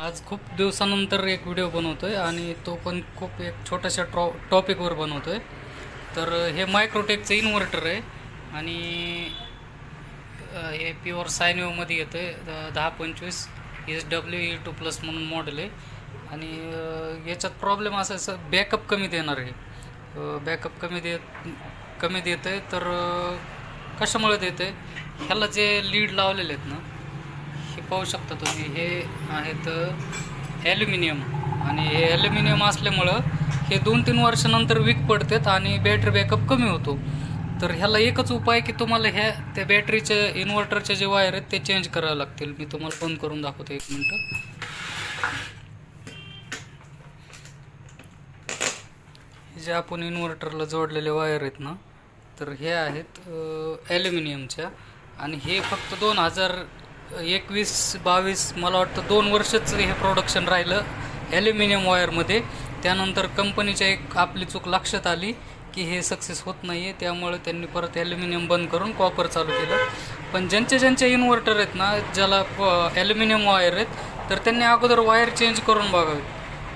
आज खूप दिवसानंतर एक व्हिडिओ बनवतोय आणि तो पण खूप एक छोट्याशा टॉपिकवर बनवतोय. तर हे मायक्रोटेकचं इन्व्हर्टर आहे आणि हे प्युअर सायनिओमध्ये येतं आहे. 1025 SW-E2+ म्हणून मॉडेल आहे आणि याच्यात प्रॉब्लेम असा आहे, बॅकअप कमी देणार आहे. बॅकअप कमी देतं आहे. तर कशामुळे देतं आहे, ह्याला जे लीड लावलेले आहेत ना, हे पाहू शकता तुम्ही, हे आहेत ॲल्युमिनियम. आणि हे ॲल्युमिनियम असल्यामुळं हे 2-3 वर्षानंतर वीक पडतात आणि बॅटरी बॅकअप कमी होतो. तर ह्याला एकच उपाय की तुम्हाला त्या बॅटरीच्या इन्व्हर्टरचे जे वायर आहेत ते चेंज करावे लागतील. मी तुम्हाला बंद करून दाखवतो, 1 मिनटं. हे जे आपण इन्व्हर्टरला जोडलेले वायर आहेत ना, तर हे आहेत ॲल्युमिनियमच्या. आणि हे फक्त 2021-22 मला वाटतं 2 वर्षच हे प्रोडक्शन राहिलं ॲल्युमिनियम वायरमध्ये. त्यानंतर कंपनीच्या एक आपली चूक लक्षात आली की हे सक्सेस होत नाही आहे, त्यामुळे त्यांनी परत ॲल्युमिनियम बंद करून कॉपर चालू केलं. पण ज्यांचे इन्व्हर्टर आहेत ना, ज्याला ॲल्युमिनियम वायर आहेत, तर त्यांनी अगोदर वायर चेंज करून बघावे.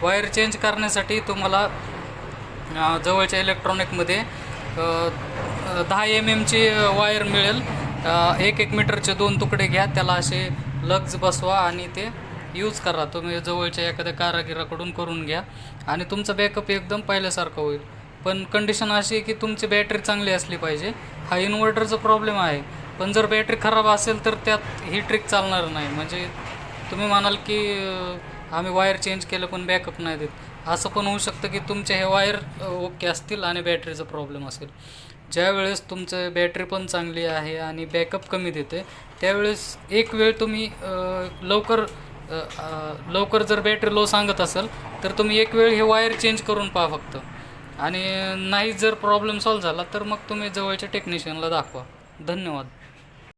वायर चेंज करण्यासाठी तुम्हाला जवळच्या इलेक्ट्रॉनिकमध्ये 10 mm वायर मिळेल. 1-1 मीटरचे 2 तुकडे घ्या, त्याला असे लग्ज बसवा आणि ते यूज करा. तुम्ही जवळच्या एखाद्या कारागिराकडून करून घ्या आणि तुमचा बॅकअप एकदम पहिल्यासारखा होईल. पण कंडिशन अशी आहे की तुमची बॅटरी चांगली असली पाहिजे. हा इन्व्हर्टरचा प्रॉब्लेम आहे, पण जर बॅटरी खराब असेल तर त्यात ही ट्रिक चालणार नाही. म्हणजे तुम्ही म्हणाल की आम्ही वायर चेंज केलं पण बॅकअप नाही देत. असं पण होऊ शकतं की तुमचे हे वायर ओके असतील आणि बॅटरीचा प्रॉब्लेम असेल. ज्यावेळेस तुमचं बॅटरी पण चांगली आहे आणि बॅकअप कमी देते, त्यावेळेस एक वेळ तुम्ही लवकर जर बॅटरी लो सांगत असेल तर तुम्ही एक वेळ हे वायर चेंज करून पहा फक्त. आणि नाही जर प्रॉब्लेम सॉल्व्ह झाला तर मग तुम्ही जवळच्या टेक्निशियनला दाखवा. धन्यवाद.